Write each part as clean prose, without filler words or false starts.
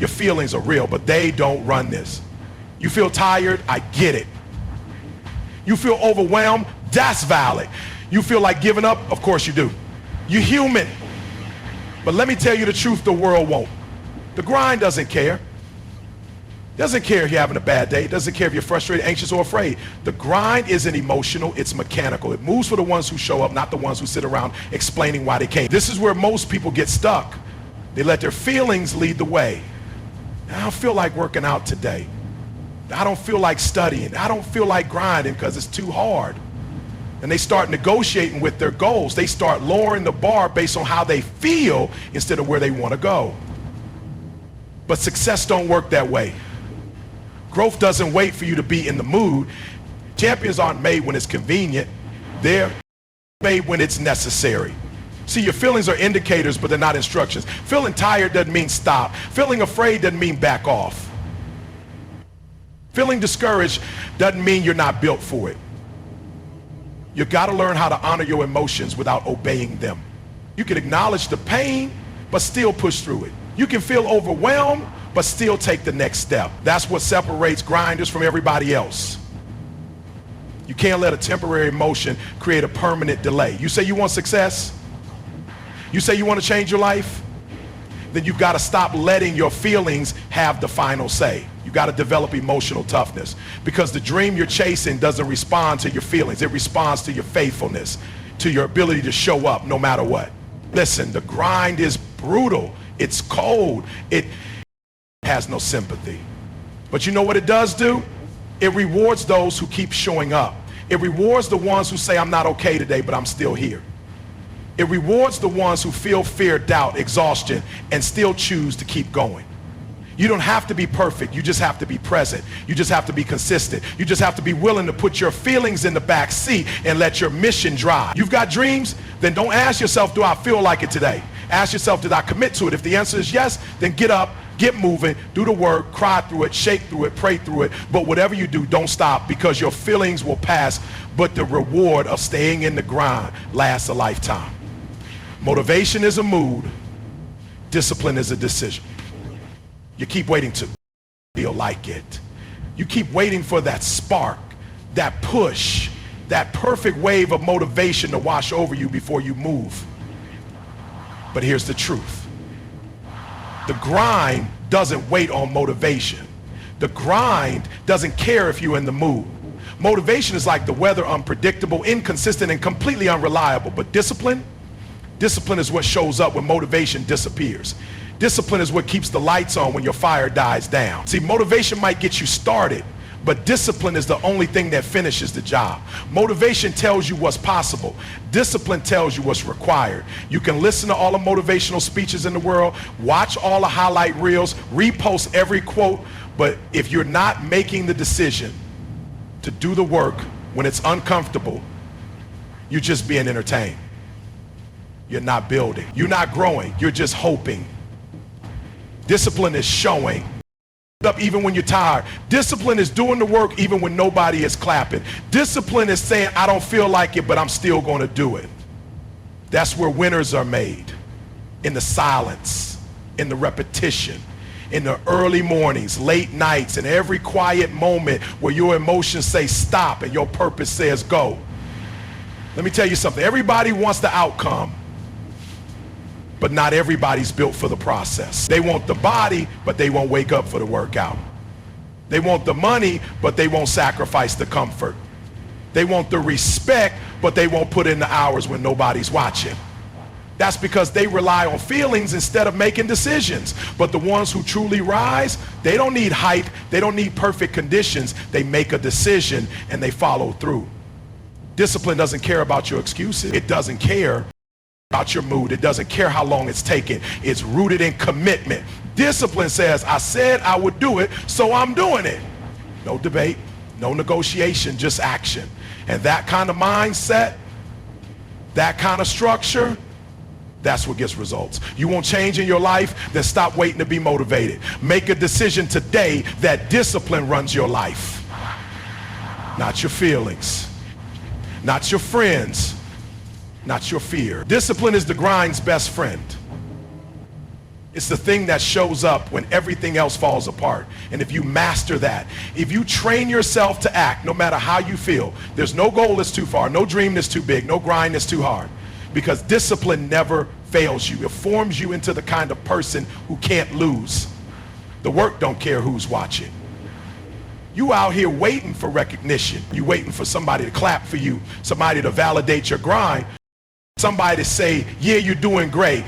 your feelings are real, but they don't run this. You feel tired? I get it. You feel overwhelmed? That's valid. You feel like giving up? Of course you do. You're human. But let me tell you the truth, the world won't. The grind doesn't care. Doesn't care if you're having a bad day. Doesn't care if you're frustrated, anxious, or afraid. The grind isn't emotional, it's mechanical. It moves for the ones who show up, not the ones who sit around explaining why they came. This is where most people get stuck. They let their feelings lead the way. I don't feel like working out today. I don't feel like studying. I don't feel like grinding because it's too hard. And they start negotiating with their goals. They start lowering the bar based on how they feel instead of where they want to go. But success don't work that way. Growth doesn't wait for you to be in the mood. Champions aren't made when it's convenient. They're made when it's necessary. See, your feelings are indicators, but they're not instructions. Feeling tired doesn't mean stop. Feeling afraid doesn't mean back off. Feeling discouraged doesn't mean you're not built for it. You got to learn how to honor your emotions without obeying them. You can acknowledge the pain, but still push through it. You can feel overwhelmed, but still take the next step. That's what separates grinders from everybody else. You can't let a temporary emotion create a permanent delay. You say you want success? You say you want to change your life? Then you've got to stop letting your feelings have the final say. You got to develop emotional toughness, because the dream you're chasing doesn't respond to your feelings. It responds to your faithfulness, to your ability to show up no matter what. Listen, the grind is brutal. It's cold. It has no sympathy. But you know what it does do? It rewards those who keep showing up. It rewards the ones who say, I'm not okay today, but I'm still here. It rewards the ones who feel fear, doubt, exhaustion, and still choose to keep going. You don't have to be perfect. You just have to be present. You just have to be consistent. You just have to be willing to put your feelings in the back seat and let your mission drive. You've got dreams? Then don't ask yourself, do I feel like it today? Ask yourself, did I commit to it? If the answer is yes, then get up, get moving, do the work, cry through it, shake through it, pray through it. But whatever you do, don't stop, because your feelings will pass, but the reward of staying in the grind lasts a lifetime. Motivation is a mood. Discipline is a decision. You keep waiting to feel like it. You keep waiting for that spark, that push, that perfect wave of motivation to wash over you before you move. But here's the truth. The grind doesn't wait on motivation. The grind doesn't care if you're in the mood. Motivation is like the weather, unpredictable, inconsistent, and completely unreliable. But discipline is what shows up when motivation disappears. Discipline is what keeps the lights on when your fire dies down. See, motivation might get you started, but discipline is the only thing that finishes the job. Motivation tells you what's possible. Discipline tells you what's required. You can listen to all the motivational speeches in the world, watch all the highlight reels, repost every quote, but if you're not making the decision to do the work when it's uncomfortable, you're just being entertained. You're not building. You're not growing. You're just hoping. Discipline is showing up even when you're tired. Discipline is doing the work even when nobody is clapping. Discipline is saying, I don't feel like it, but I'm still going to do it. That's where winners are made. In the silence, in the repetition, in the early mornings, late nights, and every quiet moment where your emotions say stop and your purpose says go. Let me tell you something. Everybody wants the outcome, but not everybody's built for the process. They want the body, but they won't wake up for the workout. They want the money, but they won't sacrifice the comfort. They want the respect, but they won't put in the hours when nobody's watching. That's because they rely on feelings instead of making decisions. But the ones who truly rise, they don't need hype, they don't need perfect conditions. They make a decision and they follow through. Discipline doesn't care about your excuses. It doesn't care about your mood. It doesn't care how long it's taken. It's rooted in commitment. Discipline says, I said I would do it, so I'm doing it. No debate, no negotiation, just action. And that kind of mindset, that kind of structure, that's what gets results. You want change in your life? Then stop waiting to be motivated. Make a decision today that discipline runs your life. Not your feelings, not your friends, not your fear. Discipline is the grind's best friend. It's the thing that shows up when everything else falls apart. And if you master that, if you train yourself to act, no matter how you feel, there's no goal that's too far, no dream that's too big, no grind that's too hard. Because discipline never fails you. It forms you into the kind of person who can't lose. The work don't care who's watching. You out here waiting for recognition. You waiting for somebody to clap for you, somebody to validate your grind, somebody to say, yeah, you're doing great.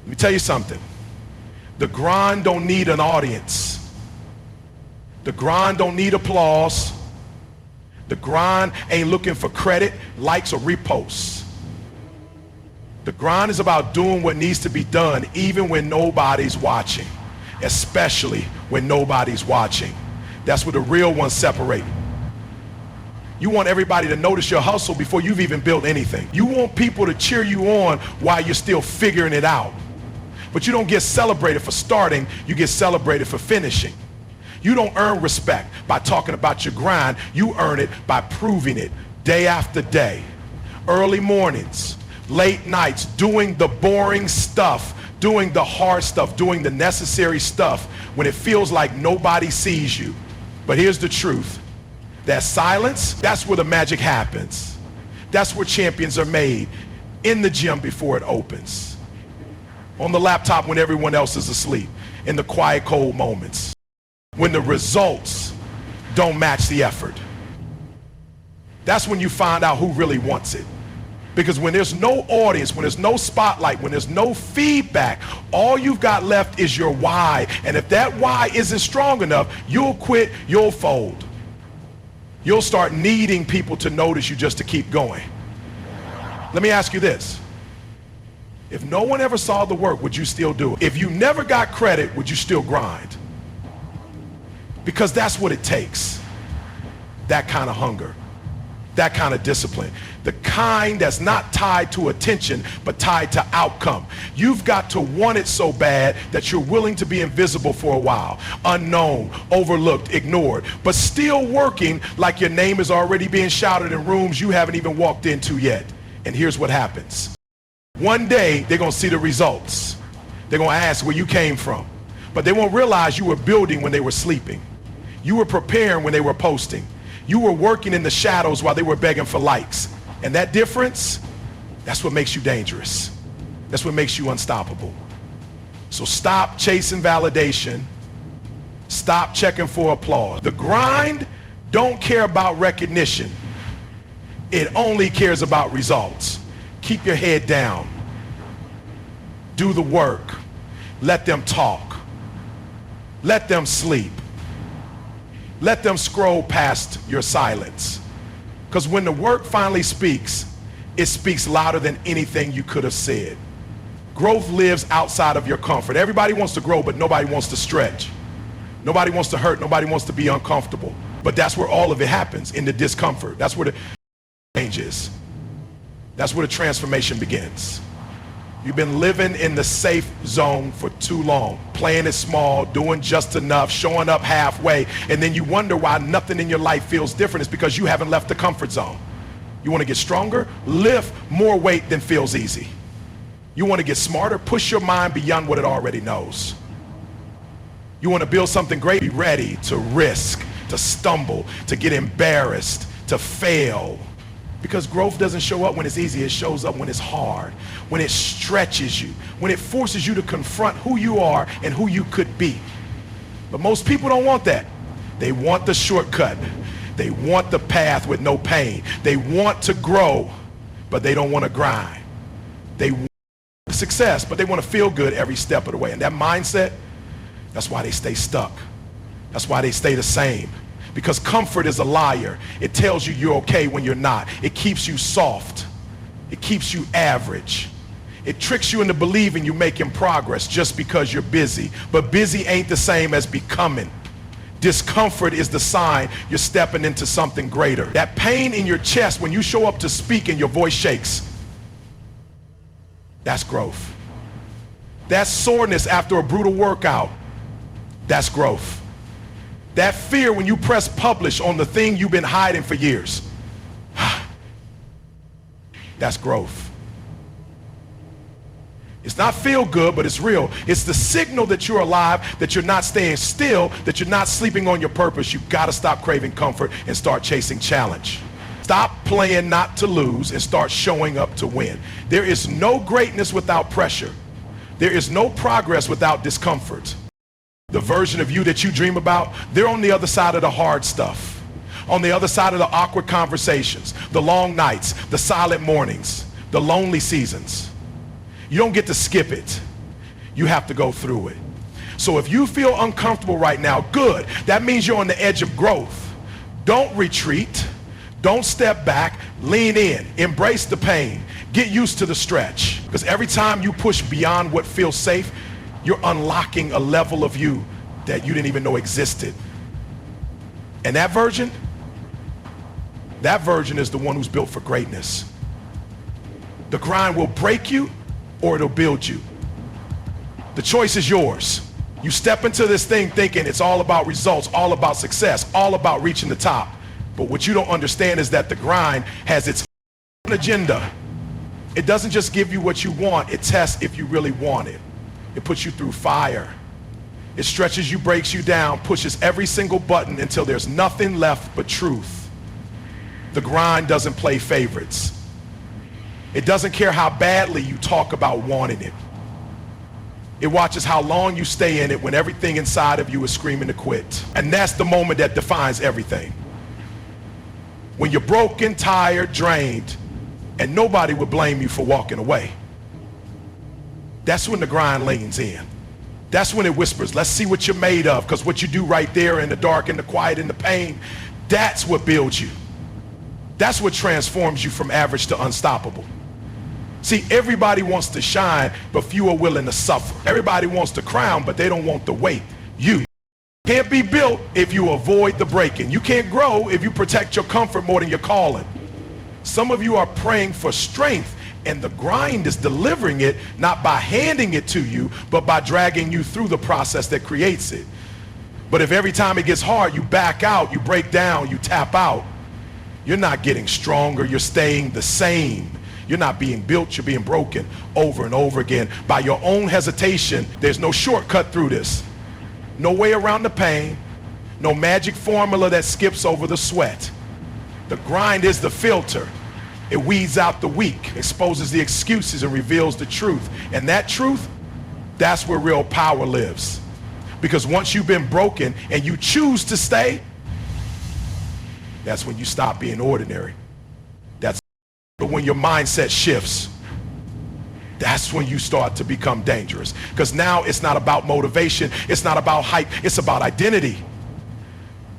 Let me tell you something. The grind don't need an audience. The grind don't need applause. The grind ain't looking for credit, likes, or reposts. The grind is about doing what needs to be done even when nobody's watching, especially when nobody's watching. That's where the real ones separate. You want everybody to notice your hustle before you've even built anything. You want people to cheer you on while you're still figuring it out. But you don't get celebrated for starting, you get celebrated for finishing. You don't earn respect by talking about your grind, you earn it by proving it day after day. Early mornings, late nights, doing the boring stuff, doing the hard stuff, doing the necessary stuff when it feels like nobody sees you. But here's the truth. That silence, that's where the magic happens. That's where champions are made. In the gym before it opens. On the laptop when everyone else is asleep. In the quiet, cold moments. When the results don't match the effort. That's when you find out who really wants it. Because when there's no audience, when there's no spotlight, when there's no feedback, all you've got left is your why. And if that why isn't strong enough, you'll quit, you'll fold. You'll start needing people to notice you just to keep going. Let me ask you this. If no one ever saw the work, would you still do it? If you never got credit, would you still grind? Because that's what it takes. That kind of hunger. That kind of discipline. The kind that's not tied to attention, but tied to outcome. You've got to want it so bad that you're willing to be invisible for a while. Unknown, overlooked, ignored, but still working like your name is already being shouted in rooms you haven't even walked into yet. And here's what happens. One day, they're going to see the results. They're going to ask where you came from. But they won't realize you were building when they were sleeping. You were preparing when they were posting. You were working in the shadows while they were begging for likes. And that difference, that's what makes you dangerous. That's what makes you unstoppable. So stop chasing validation. Stop checking for applause. The grind don't care about recognition. It only cares about results. Keep your head down. Do the work. Let them talk. Let them sleep. Let them scroll past your silence. Because when the work finally speaks, it speaks louder than anything you could have said. Growth lives outside of your comfort. Everybody wants to grow, but nobody wants to stretch. Nobody wants to hurt. Nobody wants to be uncomfortable. But that's where all of it happens, in the discomfort. That's where the change is. That's where the transformation begins. You've been living in the safe zone for too long, playing it small, doing just enough, showing up halfway, and then you wonder why nothing in your life feels different. It's because you haven't left the comfort zone. You want to get stronger? Lift more weight than feels easy. You want to get smarter? Push your mind beyond what it already knows. You want to build something great? Be ready to risk, to stumble, to get embarrassed, to fail. Because growth doesn't show up when it's easy, it shows up when it's hard, when it stretches you, when it forces you to confront who you are and who you could be. But most people don't want that. They want the shortcut. They want the path with no pain. They want to grow, but they don't want to grind. They want success, but they want to feel good every step of the way. And that mindset, that's why they stay stuck. That's why they stay the same. Because comfort is a liar. It tells you you're okay when you're not. It keeps you soft. It keeps you average. It tricks you into believing you're making progress just because you're busy. But busy ain't the same as becoming. Discomfort is the sign you're stepping into something greater. That pain in your chest when you show up to speak and your voice shakes, that's growth. That soreness after a brutal workout, that's growth. That fear when you press publish on the thing you've been hiding for years, that's growth. It's not feel good, but it's real. It's the signal that you're alive, that you're not staying still, that you're not sleeping on your purpose. You've got to stop craving comfort and start chasing challenge. Stop playing not to lose and start showing up to win. There is no greatness without pressure. There is no progress without discomfort. The version of you that you dream about, they're on the other side of the hard stuff, on the other side of the awkward conversations, the long nights, the silent mornings, the lonely seasons. You don't get to skip it. You have to go through it. So if you feel uncomfortable right now, good. That means you're on the edge of growth. Don't retreat. Don't step back. Lean in. Embrace the pain. Get used to the stretch. Because every time you push beyond what feels safe, you're unlocking a level of you that you didn't even know existed. And that version is the one who's built for greatness. The grind will break you or it'll build you. The choice is yours. You step into this thing thinking it's all about results, all about success, all about reaching the top. But what you don't understand is that the grind has its own agenda. It doesn't just give you what you want, it tests if you really want it. It puts you through fire. It stretches you, breaks you down, pushes every single button until there's nothing left but truth. The grind doesn't play favorites. It doesn't care how badly you talk about wanting it. It watches how long you stay in it when everything inside of you is screaming to quit. And that's the moment that defines everything. When you're broken, tired, drained, and nobody would blame you for walking away. That's when the grind leans in. That's when it whispers, let's see what you're made of, because what you do right there in the dark, in the quiet, in the pain, that's what builds you. That's what transforms you from average to unstoppable. See, everybody wants to shine, but few are willing to suffer. Everybody wants the crown, but they don't want the weight. You can't be built if you avoid the breaking. You can't grow if you protect your comfort more than your calling. Some of you are praying for strength, and the grind is delivering it, not by handing it to you, but by dragging you through the process that creates it. But if every time it gets hard, you back out, you break down, you tap out, you're not getting stronger, you're staying the same. You're not being built, you're being broken over and over again. By your own hesitation, there's no shortcut through this. No way around the pain, no magic formula that skips over the sweat. The grind is the filter. It weeds out the weak, exposes the excuses, and reveals the truth. And that truth, that's where real power lives. Because once you've been broken and you choose to stay, that's when you stop being ordinary. But when your mindset shifts, that's when you start to become dangerous. Because now it's not about motivation, it's not about hype, it's about identity.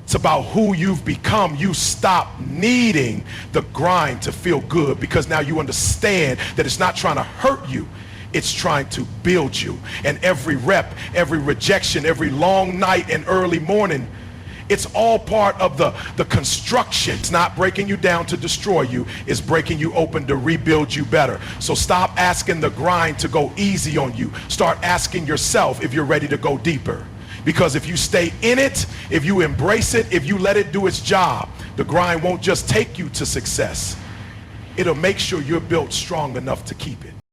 It's about who you've become. You stop needing the grind to feel good, because now you understand that it's not trying to hurt you, it's trying to build you. And every rep, every rejection, every long night and early morning, it's all part of the construction. It's not breaking you down to destroy you. It's breaking you open to rebuild you better. So stop asking the grind to go easy on you. Start asking yourself if you're ready to go deeper. Because if you stay in it, if you embrace it, if you let it do its job, the grind won't just take you to success. It'll make sure you're built strong enough to keep it.